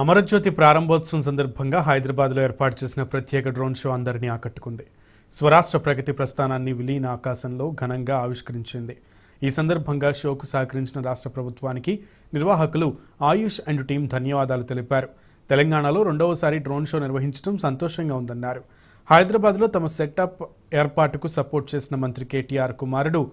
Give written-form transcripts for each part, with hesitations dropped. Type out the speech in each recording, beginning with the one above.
అమరజ్యోతి ప్రారంభోత్సవం సందర్భంగా హైదరాబాద్లో ఏర్పాటు చేసిన ప్రత్యేక డ్రోన్ షో అందరినీ ఆకట్టుకుంది. స్వరాష్ట్ర ప్రగతి ప్రస్థానాన్ని విలీన ఆకాశంలో ఘనంగా ఆవిష్కరించింది. ఈ సందర్భంగా షోకు సహకరించిన రాష్ట్ర ప్రభుత్వానికి నిర్వాహకులు ఆయుష్ అండ్ టీం ధన్యవాదాలు తెలిపారు. తెలంగాణలో రెండవసారి డ్రోన్ షో నిర్వహించడం సంతోషంగా ఉందన్నారు. హైదరాబాద్లో తమ సెటప్ ఏర్పాటుకు సపోర్ట్ చేసిన మంత్రి కేటీఆర్ కుమారుడు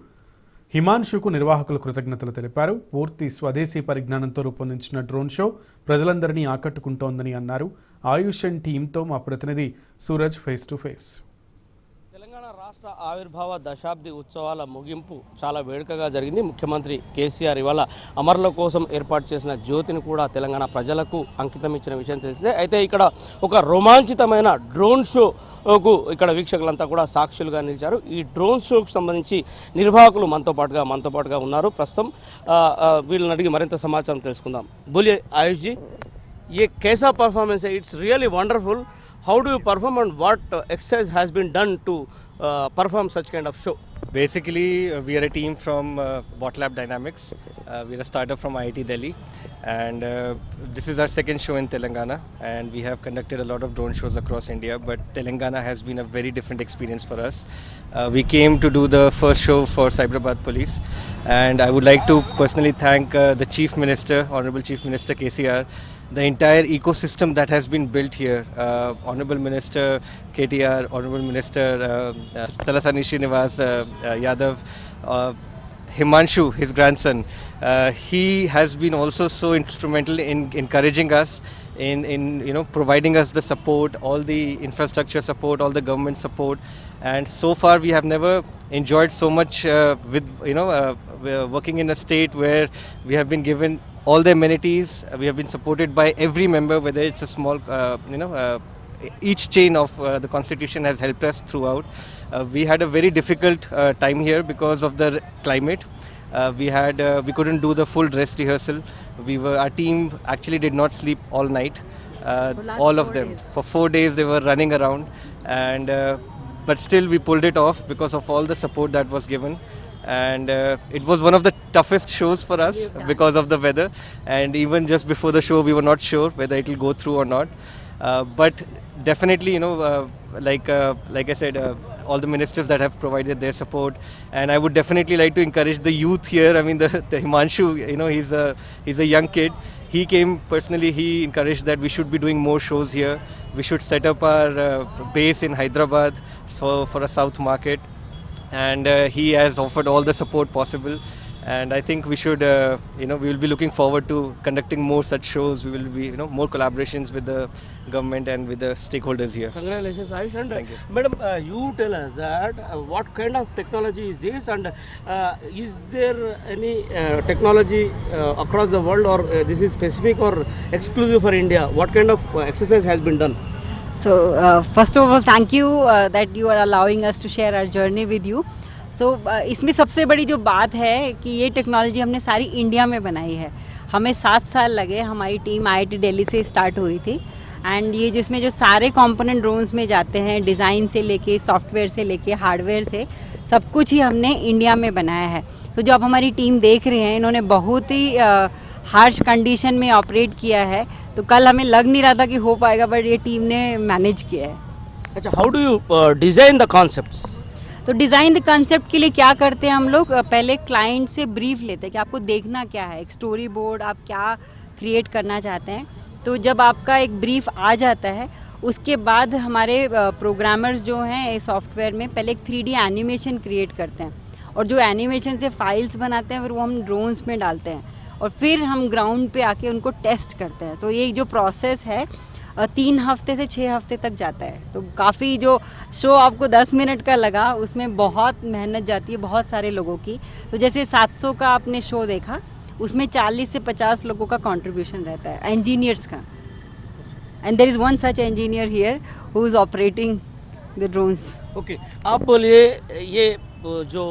హిమాన్షుకు నిర్వాహకులు కృతజ్ఞతలు తెలిపారు. పూర్తి స్వదేశీ పరిజ్ఞానంతో రూపొందించిన డ్రోన్ షో ప్రజలందరినీ ఆకట్టుకుంటోందని అన్నారు. ఆయుష్ అండ్ టీంతో మా ప్రతినిధి Suraj face to face. Telangana రాష్ట్ర ఆవిర్భావ దశాబ్ది ఉత్సవాల ముగింపు చాలా వేడుకగా జరిగింది. ముఖ్యమంత్రి కేసీఆర్ ఇవాళ అమరుల కోసం ఏర్పాటు చేసిన జ్యోతిని కూడా తెలంగాణ ప్రజలకు అంకితం ఇచ్చిన విషయం తెలిసిందే. అయితే ఇక్కడ ఒక రోమాంచితమైన డ్రోన్ షోకు ఇక్కడ వీక్షకులంతా కూడా సాక్షులుగా నిలిచారు. ఈ డ్రోన్ షోకు సంబంధించి నిర్వాహకులు మనతో పాటుగా ఉన్నారు. ప్రస్తుతం వీళ్ళని అడిగి మరింత సమాచారం తెలుసుకుందాం. బోలియే ఆయుష్ జీ, ये कैसा परफॉर्मेंस है? It's really wonderful. How do you perform and what exercise has been done to perform such kind of show? Basically, we are a team from Botlab Dynamics. We are a startup from IIT Delhi, and this is our second show in Telangana. And we have conducted a lot of drone shows across India, but Telangana has been a very different experience for us. We came to do the first show for Cyberabad Police, and I would like to personally thank the Chief Minister, Honorable Chief Minister KCR, the entire ecosystem that has been built here. Honorable Minister KTR, Honorable Minister Talasani Srinivas Yadav, Himanshu, his grandson, he has been also so instrumental in encouraging us, in providing us the support, all the infrastructure support, all the government support. And so far we have never enjoyed so much with working in a state where we have been given all the amenities. We have been supported by every member, whether it's a small each chain of the constitution has helped us throughout. We had a very difficult time here because of the climate. We couldn't do the full dress rehearsal. Our team actually did not sleep all night. All of them for 4 days they were running around, and but still we pulled it off because of all the support that was given. And it was one of the toughest shows for us because of the weather, and even just before the show we were not sure whether it will go through or not. But definitely, like I said, all the ministers that have provided their support, and I would definitely like to encourage the youth here. I mean, the Himanshu, he's a young kid. He came personally. He encouraged that we should be doing more shows here. We should set up our base in Hyderabad for a south market. And he has offered all the support possible, and I think we should we will be looking forward to conducting more such shows. We will be more collaborations with the government and with the stakeholders here. Congratulations, Ayush. And Thank you. Madam, you tell us that what kind of technology is this, and is there any technology across the world, or this is specific or exclusive for India? What kind of exercise has been done? So first of all, thank you that you are allowing us to share our journey with you. So इसमें सबसे बड़ी जो बात है कि ये technology हमने सारी इंडिया में बनाई है. हमें 7 साल लगे. हमारी टीम IIT दिल्ली से स्टार्ट हुई थी, एंड ये जिसमें जो सारे कंपोनेंट ड्रोन्स में जाते हैं, डिज़ाइन से लेके सॉफ्टवेयर से लेके हार्डवेयर से सब कुछ ही हमने इंडिया में बनाया है. तो जो आप हमारी टीम देख रहे हैं, इन्होंने बहुत ही हार्श कंडीशन में ऑपरेट किया है. तो कल हमें लग नहीं रहा था कि हो पाएगा, बट ये टीम ने मैनेज किया है. अच्छा, how do you design the concepts? तो डिज़ाइन द कंसेप्ट के लिए क्या करते हैं हम लोग, पहले क्लाइंट से ब्रीफ लेते हैं कि आपको देखना क्या है, एक स्टोरी बोर्ड आप क्या क्रिएट करना चाहते हैं. तो जब आपका एक ब्रीफ आ जाता है, उसके बाद हमारे प्रोग्रामर्स जो हैं सॉफ्टवेयर में पहले एक 3D एनिमेशन क्रिएट करते हैं, और जो एनिमेशन से फाइल्स बनाते हैं फिर वो हम ड्रोन्स में डालते हैं, और फिर हम ग्राउंड पे आके उनको टेस्ट करते हैं. तो ये जो प्रोसेस है 3 हफ्ते से 6 हफ्ते तक जाता है. तो काफ़ी जो शो आपको 10 मिनट का लगा, उसमें बहुत मेहनत जाती है बहुत सारे लोगों की. तो जैसे 700 का आपने शो देखा, उसमें 40 से 50 लोगों का कंट्रीब्यूशन रहता है, इंजीनियर्स का. And there is one such engineer here who is operating the drones. Okay, आप बोलिए, ये जो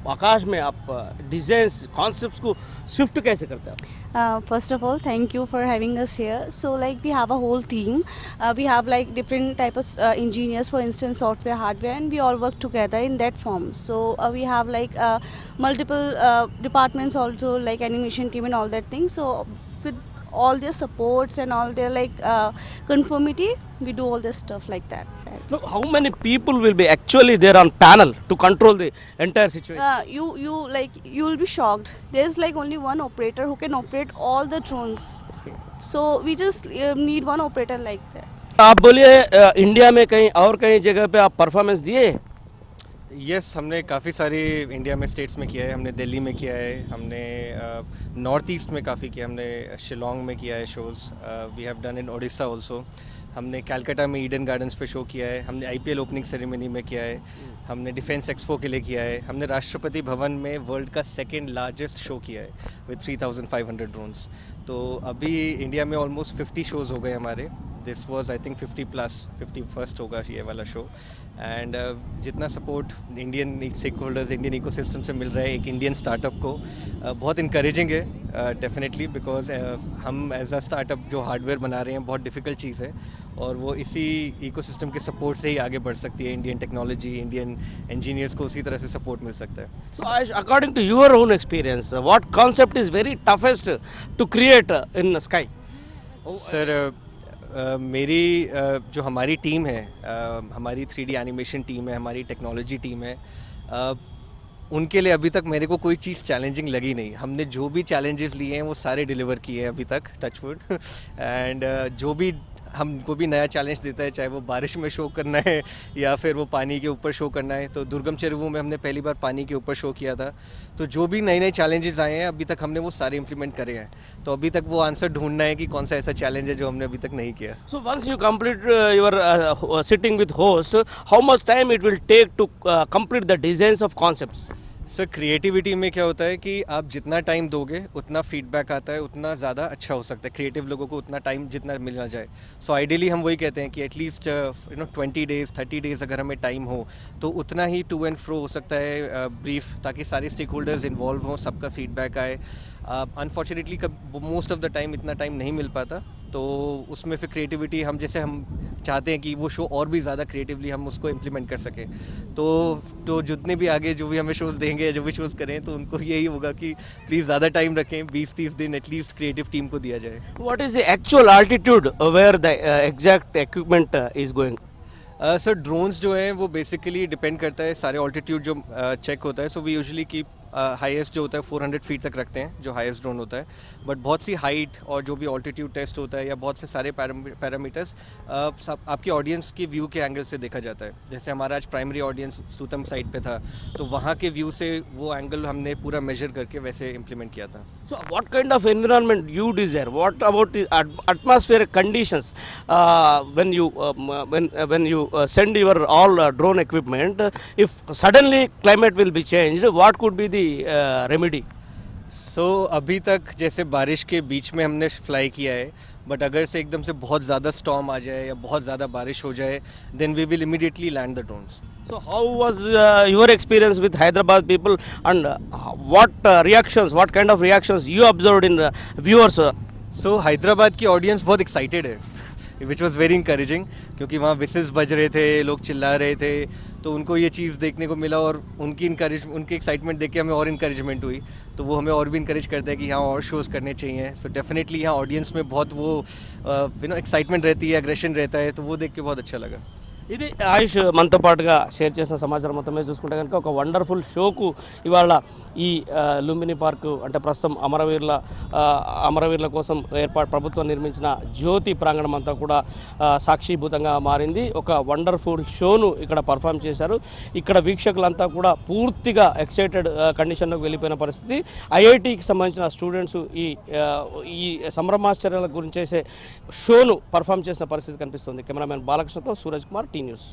आकाश में आप डिजाइन्स कॉन्सेप्ट्स को शिफ्ट कैसे करते हैं आप? First of all, thank you for having us here. So like we have a whole team. We have like different type of engineers, for instance software, hardware, and we all work together in that form. So we have like multiple departments also, like animation team and all that thing. So with all their supports and all their like conformity, we do all this stuff like that. So how many people will be actually there on panel to control the entire situation? You will be shocked. There's like only one operator who can operate all the drones. So we just need one operator like that. आप बोलिए India में कहीं और कहीं जगह पे आप performance दिए? यस हमने काफ़ी सारे इंडिया में स्टेट्स में किया है, हमने दिल्ली में किया है, हमने नॉर्थ ईस्ट में काफ़ी किया, हमने शिलोंग में किया है shows, we have done in Odisha also, हमने कैलकाटा में ईडन गार्डन्स पे शो किया है, हमने आईपीएल ओपनिंग सेरेमनी में किया है, हमने डिफेंस एक्सपो के लिए किया है, हमने राष्ट्रपति भवन में वर्ल्ड का सेकंड लार्जेस्ट शो किया है विद 3,500 ड्रोन्स। तो अभी इंडिया में ऑलमोस्ट 50 शोज़ हो गए हमारे। This was I think 51st होगा ये वाला शो। एंड जितना support Indian stakeholders, Indian ecosystem से मिल रहा है एक इंडियन स्टार्टअप को, बहुत इनकरेजिंग है डेफिनेटली, बिकॉज हम एज अ स्टार्टअप जो हार्डवेयर बना रहे हैं बहुत डिफ़िकल्ट चीज़ है और वो इसी इकोसिस्टम के सपोर्ट से ही आगे बढ़ सकती है। इंडियन टेक्नोलॉजी, इंडियन इंजीनियर्स को उसी तरह से सपोर्ट मिल सकता है। So according to your own experience, what concept is very toughest to create in sky? Sir मेरी जो हमारी टीम है, हमारी 3D एनिमेशन टीम है, हमारी टेक्नोलॉजी टीम है, उनके लिए अभी तक मेरे को कोई चीज़ चैलेंजिंग लगी नहीं। हमने जो भी चैलेंजेस लिए हैं वो सारे डिलीवर किए हैं अभी तक, टचवुड। एंड जो भी हमको भी नया चैलेंज देता है, चाहे वो बारिश में शो करना है या फिर वो पानी के ऊपर शो करना है, तो दुर्गम चेरुवू में हमने पहली बार पानी के ऊपर शो किया था। तो जो भी नए नए चैलेंजेस आए हैं अभी तक हमने वो सारे इंप्लीमेंट करे हैं। तो अभी तक वो आंसर ढूंढना है कि कौन सा ऐसा चैलेंज है जो हमने अभी तक नहीं किया। So once you complete your sitting with host, how much time it will take to complete the designs of concepts? Sir creativity में क्या होता है कि आप जितना टाइम दोगे उतना फीडबैक आता है, उतना ज़्यादा अच्छा हो सकता है। क्रिएटिव लोगों को उतना टाइम जितना मिलना जाए। सो आइडियली हम वही कहते हैं कि एटलीस्ट 20 डेज़ 30 डेज़ अगर हमें टाइम हो तो उतना ही टू एंड फ्रो हो सकता है ब्रीफ, ताकि सारे स्टेक होल्डर्स इन्वॉल्व हों, सबका फीडबैक आए। Unfortunately most of the time इतना टाइम नहीं मिल पाता, तो उसमें फिर क्रिएटिविटी हम जैसे हम चाहते हैं कि वो शो और भी ज़्यादा क्रिएटिवली हम उसको इम्प्लीमेंट कर सकें। तो जितने भी आगे जो भी हमें शोज़ देंगे, जो भी शोज़ करें, तो उनको यही होगा कि प्लीज़ ज़्यादा टाइम रखें, 20-30 दिन एटलीस्ट क्रिएटिव टीम को दिया जाए। What is the actual altitude where the exact equipment is going? Sir drones जो हैं वो बेसिकली डिपेंड करता है, सारे ऑल्टीट्यूड जो चेक होता है। So we usually keep highest जो होता है 400 फीट तक रखते हैं, जो हाईएस्ट ड्रोन होता है। बट बहुत सी हाइट और जो भी ऑल्टीट्यूड टेस्ट होता है या बहुत से सारे पैरामीटर्स आपकी ऑडियंस के व्यू के एंगल से देखा जाता है। जैसे हमारा आज प्राइमरी ऑडियंस स्तूतम साइड पे था, तो वहाँ के व्यू से वो एंगल हमने पूरा मेजर करके वैसे इम्प्लीमेंट किया था। So what kind of environment you desire? What about the atmospheric conditions when you send your all drone equipment? If suddenly climate will be changed, what could be the remedy? सो अभी तक जैसे बारिश के बीच में हमने fly किया है, but अगर से एकदम से बहुत ज़्यादा स्टॉर्म आ जाए या बहुत ज़्यादा बारिश हो जाए, then we will immediately land the drones. So how was your experience with Hyderabad people, and what reactions, what kind of reactions you observed in viewers? सो हैदराबाद की ऑडियंस बहुत एक्साइटेड है, विच वॉज़ वेरी इंकरेजिंग, क्योंकि वहाँ whistles बज रहे थे, लोग चिल्ला रहे थे, तो उनको ये चीज़ देखने को मिला और उनकी एक्साइटमेंट देख के हमें और इंकरेजमेंट हुई। तो वो हमें और भी इंकरेज करता है कि यहाँ और शोज़ करने चाहिए। सो डेफिनेटली यहाँ ऑडियंस में बहुत वो एक्साइटमेंट रहती है, एग्रेशन रहता है, तो वो देख के बहुत अच्छा लगा। ఇది ఆయుష్ మనతో పాటుగా షేర్ చేసిన సమాచారం మొత్తం మీద చూసుకుంటే కనుక ఒక వండర్ఫుల్ షోకు ఇవాళ ఈ లుంబిని పార్కు అంటే ప్రస్తుతం అమరవీరుల కోసం ప్రభుత్వం నిర్మించిన జ్యోతి ప్రాంగణం అంతా కూడా సాక్షిభూతంగా మారింది. ఒక వండర్ఫుల్ షోను ఇక్కడ పర్ఫామ్ చేశారు. ఇక్కడ వీక్షకులంతా కూడా పూర్తిగా ఎక్సైటెడ్ కండిషన్లోకి వెళ్ళిపోయిన పరిస్థితి. ఐఐటికి సంబంధించిన స్టూడెంట్స్ ఈ సంభ్రమాశ్చర్యాల గురించి చేసే షోను పర్ఫామ్ చేసిన పరిస్థితి కనిపిస్తుంది. కెమెరామెన్ బాలకృష్ణతో సూరజ్ కుమార్, టీ న్యూస్.